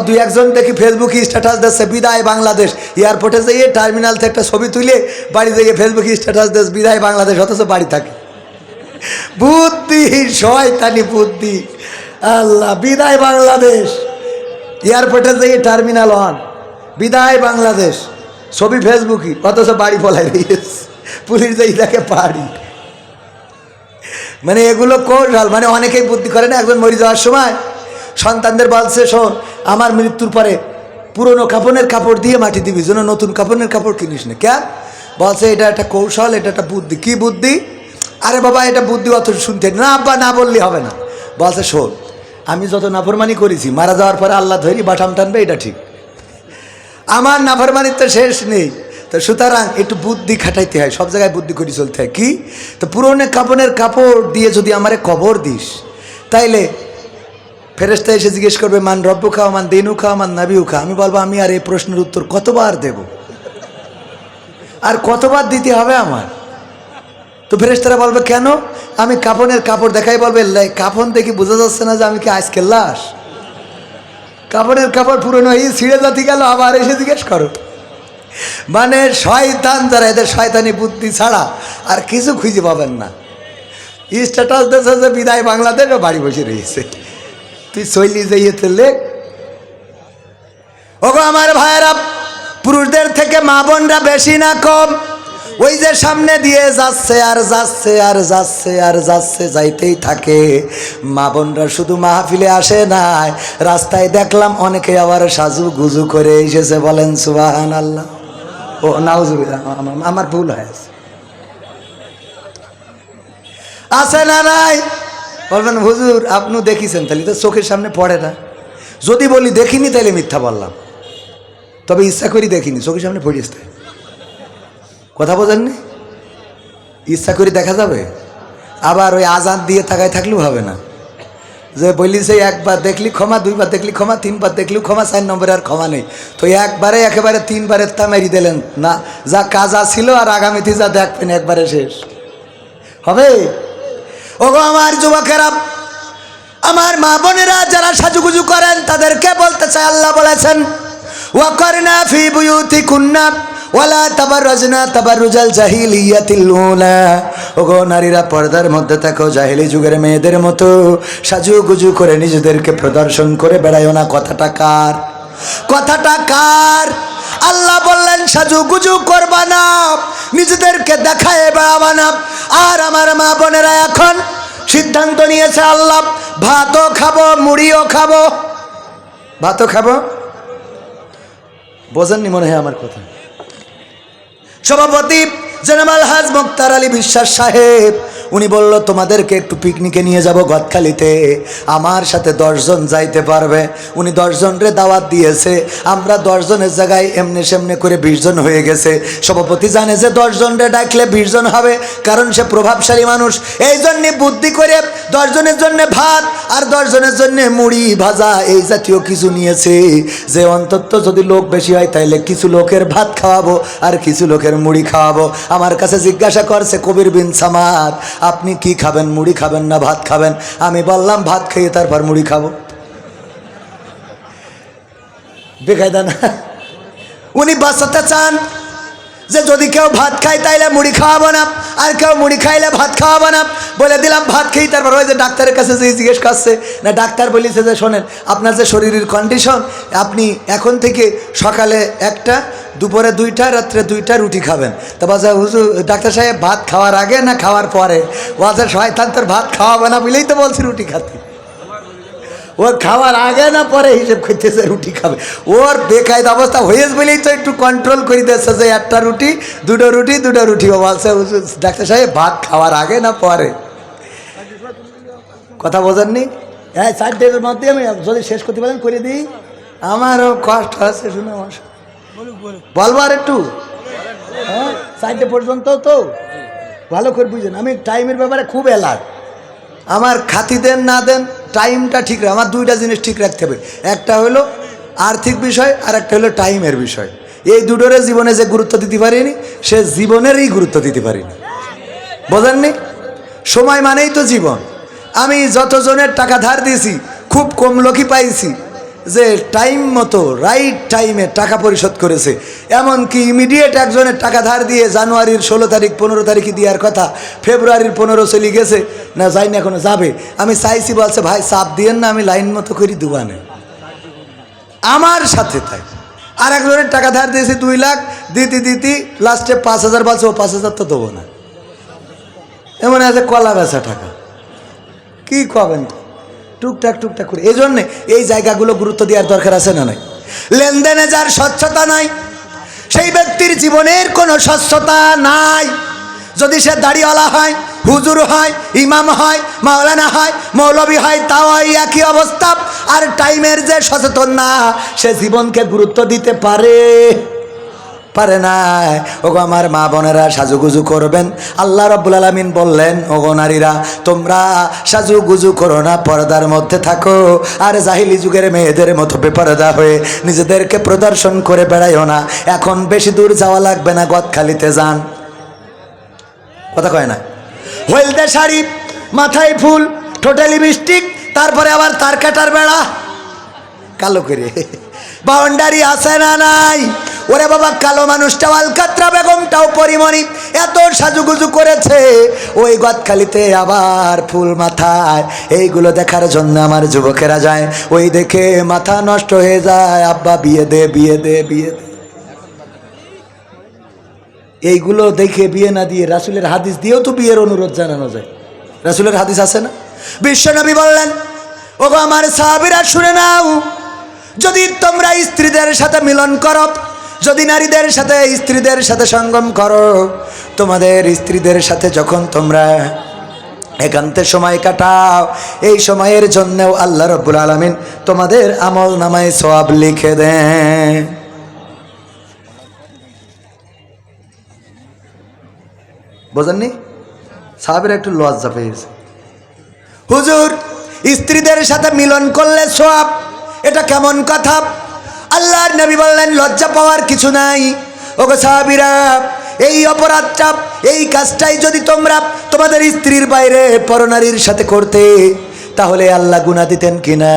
দুই একজন দেখি ফেসবুকে স্ট্যাটাস দিচ্ছে বিদায় বাংলাদেশ, এয়ারপোর্টে যেয়ে টার্মিনাল থেকে একটা ছবি তুলে বাড়ি যেয়ে ফেসবুকে স্ট্যাটাস দিচ্ছে বিদায় বাংলাদেশ, অথচ বাড়ি থাকে। বুদ্ধি, শয়তানি বুদ্ধি। আল্লাহ, বিদায় বাংলাদেশ, এয়ারপোর্টে যেয়ে টার্মিনাল 1 বিদায় বাংলাদেশ, ছবি ফেসবুকে, অথচ বাড়ি পলাই রয়েছে। পুলিশ যেই দেখে বাড়ি। মানে এগুলো কৌশল, মানে অনেকেই বুদ্ধি করে না। একজন মরে যাওয়ার সময় সন্তানদের বলছে, শোন আমার মৃত্যুর পরে পুরনো কাপড়ের কাপড় দিয়ে মাটি দিবি, যেন নতুন কাপড়ের কাপড় কিনিস না। কেন? বলছে এটা একটা কৌশল, এটা একটা বুদ্ধি। কি বুদ্ধি? আরে বাবা এটা বুদ্ধি অত শুনতে না, আব্বা না বললে হবে না। বলছে শোন, আমি যত নাফরমানি করেছি মারা যাওয়ার পরে আল্লাহ ধরি বাটাম টানবে, এটা ঠিক। আমার নাফরমানির তো শেষ নেই, তো সুতরাং একটু বুদ্ধি খাটাইতে হয়, সব জায়গায় বুদ্ধি করে চলতে হয়। কি? তো পুরনো কাপড়ের কাপড় দিয়ে যদি আমারে কবর দিস, তাইলে ফেরেশতা এসে জিজ্ঞেস করবে মান রব্বুকা মান দিনুকা মান নাবিউকা। আমি বলবো আমি আর এই প্রশ্নের উত্তর কতবার দেব, আর কতবার দিতে হবে আমার? তো ফেরেশতারা বলবে কেন? আমি কাফনের কাপড় দেখাই, বলবে কাফন দেখি বোঝা যাচ্ছে না যে আমি কি আজকের লাশ? কাপড়ের কাপড় পুরনো হয়ে ছিঁড়ে জাতি গেল, আবার এসে জিজ্ঞেস করো। মানে শয়তান যারা, এদের শয়তানি বুদ্ধি ছাড়া আর কিছু খুঁজে পাবেন না। স্ট্যাটাস দেশে যে বিদায় বাংলাদেশ, বাড়ি বসে রয়েছে। তুই চলি যাইতে লেখ। ওগো আমার ভাইয়েরা, পুরুষদের থেকে মা বোনরা বেশি না কম? ওই যে সামনে দিয়ে যাচ্ছে আর যাচ্ছে আর যাচ্ছে আর যাচ্ছে, যাইতেই থাকে। মা বোনরা শুধু মাহফিলে আসে নাই, রাস্তায় দেখলাম অনেকে আবার সাজু গুজু করে এসেছে। বলেন সুবহানাল্লাহ। ও নাউজুবিল্লাহ, আমার ভুল হয়েছে। আছে না নাই? বলবেন হুজুর আপনি দেখিছেন, তাহলে তো চোখের সামনে পড়ে না। যদি বলি দেখিনি তাহলে মিথ্যা বললাম, তবে ইচ্ছা করি দেখিনি, চোখের সামনে পড়িয়েছে। কথা বোঝেননি? ইচ্ছা করে দেখা যাবে? আবার ওই আজান দিয়ে তাকায় থাকলেও হবে না। যে বলিছে একবার দেখলি ক্ষমা, 2বার দেখলি ক্ষমা, 3বার দেখলি ক্ষমা, 4 নম্বরে আর ক্ষমা নেই। তো একবারে একেবারে 3বারের তা মেরি দিলেন না, যা কাজা ছিল আর আগামীতে যা দেখবেন একবারে শেষ হবে। ওগো আমার যুবকেরা, আমার মা বোনেরা যারা সাজুগুজু করেন তাদেরকে বলতে চাই, আল্লাহ বলেছেন ওয়াকারনা ফি বুয়ুতিকুন্না ওয়ালা তাবাররাজনা তাবাররুজাল জাহিলিয়াতিল উলা। ওগো নারীরা পর্দার মধ্যে থাকো, জাহিলি যুগের মেয়েদের মতো সাজুগুজু করে নিজেদেরকে প্রদর্শন করে বেড়ায়ও না। কথাটা কার? কথাটা কার? আল্লাহ বললেন সাজুগুজু করবা না, নিজেদেরকে দেখায় বেড়াবা না। আর আমার মা বোনেরা এখন সিদ্ধান্ত নিয়েছে, আল্লাহ ভাতও খাবো মুড়িও খাবো। ভাতও খাবো, বোঝেননি মনে হয় আমার কথা। সভাপতি জনাব আলহাজ মুক্তার আলী বিশ্বাস সাহেব, উনি বলল তোমাদেরকে একটু পিকনিকে নিয়ে যাব গদখালিতে, আমার সাথে 10 জন যাইতে পারবে। উনি 10 জনরে দাওয়াত দিয়েছে, আমরা 10 জনের জায়গায় এমনি সেমনি করে 20 জন হয়ে গেছে। সভাপতি জানে যে 10 জনরে ডাকলে 20 জন হবে, কারণ সে প্রভাবশালী মানুষ। এই জন্যে বুদ্ধি করে 10 জনের জন্য ভাত আর 10 জনের জন্য মুড়ি ভাজা এই জাতীয় কিছু নিয়েছে, যে অন্তত যদি লোক বেশি হয় তাইলে কিছু লোকের ভাত খাওয়াবো আর কিছু লোকের মুড়ি খাওয়াবো। আমার কাছে জিজ্ঞাসা করছে কবির বিন সামাদ, আপনি কি খাবেন, মুড়ি খাবেন না ভাত খাবেন? আমি বললাম ভাত খেয়ে তারপর মুড়ি খাবো। বেকায়দা না? উনি বাঁচাতে চান যে যদি কেউ ভাত খায় তাইলে মুড়ি খাওয়াবো না, আর কেউ মুড়ি খাইলে ভাত খাওয়াবো না। বলে দিলাম ভাত খেয়ে তারপর ওই যে ডাক্তারের কাছে যে জিজ্ঞেস করছে না, ডাক্তার বলেছে যে শোনেন আপনার যে শরীরের কন্ডিশন, আপনি এখন থেকে সকালে 1টা, দুপুরে 2টা, রাত্রে 2টা রুটি খাবেন। তা বলছে হুজুর ডাক্তার সাহেব ভাত খাওয়ার আগে না খাওয়ার পরে? বলছে শয়তান তোর ভাত খাওয়াবে না বলেই তো বলছি রুটি খাতে। ও খাওয়ার আগে না পরে হিসেব করতেছে রুটি খাবে। ওর বেকায়দা অবস্থা হয়েছে বলেই তো একটু কন্ট্রোল করে দিচ্ছে যে 1টা রুটি 2টো রুটি 2টো রুটি। ও বলছে ডাক্তার সাহেব ভাত খাওয়ার আগে না পরে? কথা বোঝেননি? হ্যাঁ 4টার মধ্যে আমি যদি শেষ করতে পারেন করে দিই। আমারও কষ্ট আছে শুনে, আমার বলবো আর একটু। হ্যাঁ 4টে পর্যন্ত তো ভালো করে বুঝেন, আমি টাইমের ব্যাপারে খুব অ্যালার্ট। আমার খাতি দেন না দেন টাইমটা ঠিক রাখ, আমার 2টা জিনিস ঠিক রাখতে হবে। একটা হলো আর্থিক বিষয় আর একটা হলো টাইমের বিষয়। এই দুটোরে জীবনে যে গুরুত্ব দিতে পারিনি সে জীবনেরই গুরুত্ব দিতে পারিনি। বোঝেননি? সময় মানেই তো জীবন। আমি যতজনের টাকা ধার দিয়েছি খুব কম লোকই পাইছি, যে টাইম মতো রাইট টাইমে টাকা পরিশোধ করেছে, এমনকি ইমিডিয়েট একজনের টাকা ধার দিয়ে জানুয়ারির 16 তারিখ 15 তারিখে দেওয়ার কথা, ফেব্রুয়ারির 15 চলে গেছে, না যায়নি এখনো, যাবে। আমি চাইছি, বলছে ভাই চাপ দিয়েন না, আমি লাইন মতো করি দুবানে আমার সাথে। তাই আর একজনের টাকা ধার দিয়েছে 2 লাখ, দিতে লাস্টে 5,000 বলছে, ও 5,000 তো দেবো না, এমন আছে কলা বেচা টাকা, কি কবেন টুকটাক করে। এই জন্যে এই জায়গাগুলো গুরুত্ব দেওয়ার দরকার আছে না নাই? লেনদেনে যার স্বচ্ছতা নাই, সেই ব্যক্তির জীবনের কোনো স্বচ্ছতা নাই। যদি সে দাড়িওয়ালা হয়, হুজুর হয়, ইমাম হয়, মাওলানা হয়, মৌলবী হয়, তাও একই অবস্থা। আর টাইমের যে সচেতন না, সে জীবনকে গুরুত্ব দিতে পারে না। ওগো আমার মা বোনেরা, সাজুগুজু করবেন। আল্লাহ রাব্বুল আলামিন বললেন, ওগো নারীরা তোমরা সাজুগুজু করো না, পর্দার মধ্যে থাকো। আর জাহিলি যুগের মেয়েদের মতো বেপরদা হয়ে নিজেদেরকে প্রদর্শন করে বেড়াইও না। এখন বেশি দূর যাওয়া লাগবে না, গদখালিতে যান। কথা কয় না? হলদে শাড়ি, মাথায় ফুল, ঠোঁটে লিপস্টিক, তারপরে আবার তার কাটার বেড়া কালো করে, বাউন্ডারি আছে না নাই? ওরে বাবা, কালো মানুষটাও আলকাতরা বেগমটাও পরিমণি এত সাজুগুজু করেছে ওই গদখালিতে, আবার ফুল মাথায়। এইগুলো দেখার জন্য আমার যুবকেরা যায়, ওই দেখে মাথা নষ্ট হয়ে যায়। আব্বা বিয়ে দে, বিয়ে দে, বিয়ে দে। এইগুলো দেখে বিয়ে না দিয়ে রাসূলের হাদিস দিয়েও তো বিয়ের অনুরোধ জানানো যায়। রাসূলের হাদিস আছে না? বিশ্বনবী বললেন, ওগো আমার সাহাবীরা শুনে নাও, যদি তোমরা স্ত্রীদের সাথে মিলন করো, যদি নারীদের সাথে স্ত্রীদের সাথে সঙ্গম করো, তোমাদের স্ত্রীদের সাথে যখন তোমরা একান্তে সময় কাটাও, এই সময়ের জন্যও আল্লাহ রাব্বুল আলামিন তোমাদের আমল নামায় সওয়াব লিখে দেন। বোঝেননি? সাহাবীরা একটু লজ্জা পেয়েছে, হুজুর স্ত্রীদের সাথে মিলন করলে সওয়াব, এটা কেমন কথা? আল্লাহর নবী বললেন, লজ্জা পাওয়ার কিছু নাই। ওগো সাহাবীরা, এই অপরাধটা, এই কাজটাই যদি তোমরা তোমাদের স্ত্রীর বাইরে পরনারীর সাথে করতে, তাহলে আল্লাহ গুনাহ দিতেন কিনা?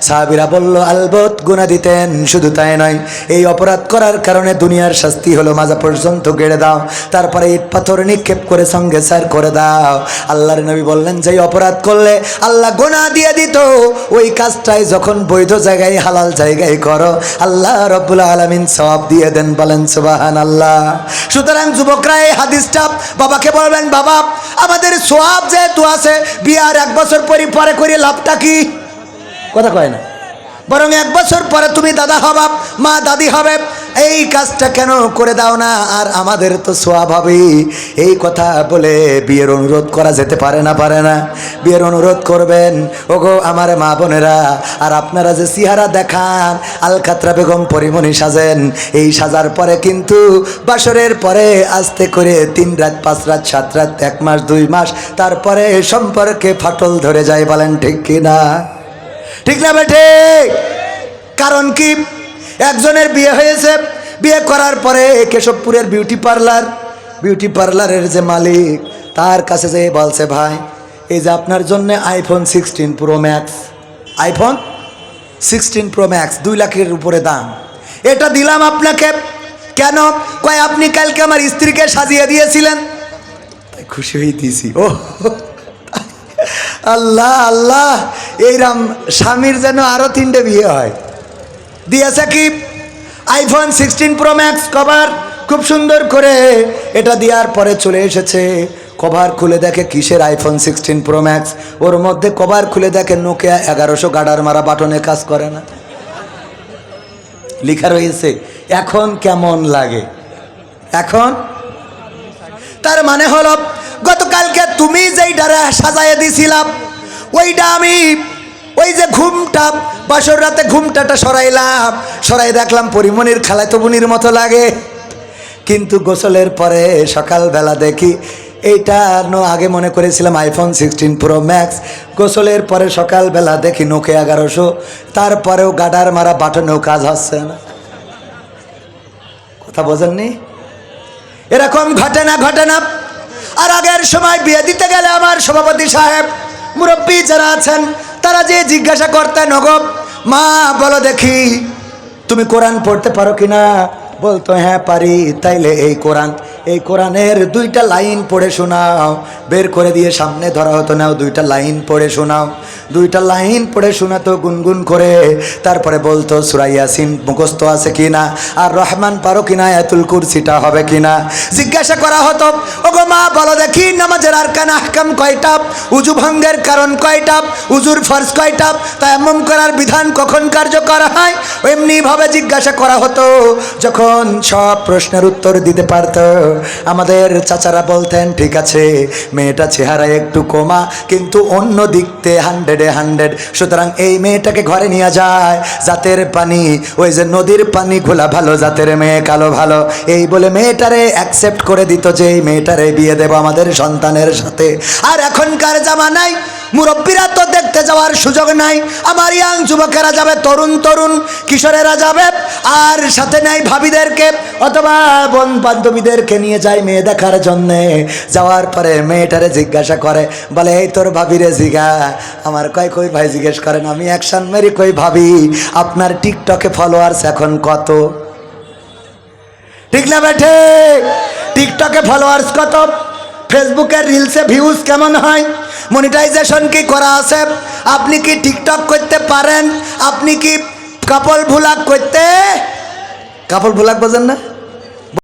সাহাবীরা বলল, আলবত গুনাহ দিতেন। শুধু তাই নয়, এই অপরাধ করার কারণে দুনিয়ার শাস্তি হলো মাজা পর্যন্ত গেড়ে দাও, তারপরে ইট পাথর নিক্ষেপ করে সঙ্গে সার করে দাও। আল্লাহর নবী বললেন, যেই অপরাধ করলে আল্লাহ গুনাহ দিয়ে দিত, ওই কাজটাই যখন বৈধ জায়গায়, হালাল জায়গায় করো, আল্লাহ রাব্বুল আলামিন সওয়াব দিয়ে দেন। বলেন সুবহানাল্লাহ। সুতরাং যুবকরা এই হাদিসটা বাবাকে বলবেন, বাবা আমাদের সওয়াব যেহেতু আছে, বিয়ার 1 বছর পরে করে লাভটা কি? কথা কয় না? বরং 1 বছর পরে তুমি দাদা হবা, মা দাদি হবে, এই কাজটা কেন করে দাও না? আর আমাদের তো সওয়াব হবে। এই কথা বলে বিয়ের অনুরোধ করা যেতে পারে না? পারে না? বিয়ের অনুরোধ করবেন। ওগো আমার মা বোনেরা, আর আপনারা যে চেহারা দেখান, আলকাতরা বেগম পরিমণি সাজেন, এই সাজার পরে কিন্তু বাসরের পরে আস্তে করে 3 রাত 5 রাত 7 রাত 1 মাস 2 মাস, তারপরে সম্পর্কে ফাটল ধরে যায়। বলেন ঠিক কিনা? ঠিক না বেঠে? কারণ কি? একজনের বিয়ে হয়েছে, বিয়ে করার পরে কেশবপুরের বিউটি পার্লারের যে মালিক, তার কাছে যেয়ে বলছে, ভাই এই যে আপনার জন্য iPhone 16 pro max, iPhone 16 pro max 2 লাখের উপরে দাম, এটা দিলাম আপনাকে। কেন? কয় আপনি কালকে আমার স্ত্রীকে সাজিয়ে দিয়েছিলেন। তাই খুশি হয়ে দিয়েছি। ও আল্লাহ আল্লাহ, এইরাম স্বামীর যেন আরো 3টে বিয়ে হয়। দিয়েছে কি? আইফোন 16 প্রো ম্যাক্স কভার, খুব সুন্দর করে। এটা দেওয়ার পরে চলে এসেছে, কভার খুলে দেখে কিসের আইফোন 16 প্রো ম্যাক্স, ওর মধ্যে কভার খুলে দেখে নোকিয়া 1100 গাডার মারা বাটনে কাজ করে না, লেখা রয়েছে এখন কেমন লাগে। এখন তার মানে হলো, গতকালকে তুমি যেইটারে সাজায় দিছিলাম, ওইটা আমি ওই যে ঘুমটা, বাসর রাতে ঘুমটাটা সরাইলাম, সরাই দেখলাম পরিমণির খালাতো বোনের মতো লাগে। কিন্তু গোসলের পরে সকালবেলা দেখি, এইটা আগে মনে করেছিলাম আইফোন 16 প্রো ম্যাক্স, গোসলের পরে সকালবেলা দেখি নোকিয়া 1100, তারপরেও গাডার মারা বাটনেও কাজ হচ্ছে না। কথা বোঝেননি? এরকম ঘটে না? আর আগের সময় বিয়ে দিতে গেলে আমার সভাপতি সাহেব, মুরব্বী যারা আছেন, তারা যে জিজ্ঞাসা করতেন, ওগো মা বলো দেখি তুমি কোরআন পড়তে পারো কিনা? বলতো হ্যাঁ পারি। তাইলে এই কোরআনের 2টা লাইন পড়ে শোনাও। বের করে দিয়ে সামনে ধরা হতো, নাও 2টা লাইন পড়ে শোনাও। 2টা লাইন পড়ে শোনাতো গুনগুন করে। তারপরে বলতো সূরা ইয়াসিন মুখস্থ আছে কিনা, আর রহমান পারো কিনা, আয়াতুল কুরসিটা হবে কিনা। জিজ্ঞাসা করা হতো, ওগো মা বলো দেখি নামাজের আরকান আহকাম কয়টা, উযু ভঙ্গের কারণ কয়টা, উযুর ফরজ কয়টা, তায়াম্মুম করার বিধান কখন কার্যকর হয়। এমনি ভাবে জিজ্ঞাসা করা হতো। যখন সব প্রশ্নের উত্তর দিতে পারত, আমাদের চাচারা বলতেন ঠিক আছে, মেয়েটা চেহারায় একটু কমা কিন্তু অন্য দিকতে 100-এ 100। সুতরাং এই মেয়েটাকে ঘরে নিয়ে যায়, জাতের পানি, ওই যে নদীর পানি ঘোলা ভালো, জাতের মেয়ে কালো ভালো, এই বলে মেয়েটারে অ্যাকসেপ্ট করে দিত যে এই মেয়েটারে বিয়ে দেব আমাদের সন্তানের সাথে। আর এখনকার জামানায় মুরব্বীরা তো দেখতে যাওয়ার সুযোগ নাই, আমার ইয়াং যুবকেরা যাবে, তরুণ কিশোরেরা যাবে, আর সাথে নাই ভাবিদেরকে অথবা বোন বান্ধবীদেরকে নিয়ে যায় মেয়ে দেখার জন্যে। যাওয়ার পরে মেয়েটারে জিজ্ঞাসা করে, বলে এই তোর ভাবিরে জিগা। আমার কই ভাই জিজ্ঞেস করেন, আমি অ্যাকশন মেরি কই ভাবি আপনার টিকটকে ফলোয়ার্স এখন কত? ঠিক না বেঠে? টিকটকে ফলোয়ার্স কত? ফেসবুকের রিলসে ভিউজ কেমন হয়? মনিটাইজেশন কি করা আছে? আপনি কি টিকটক করতে পারেন? আপনি কি কাপল ভ্লগ করতে? কাপল ভ্লগ বোঝেন না?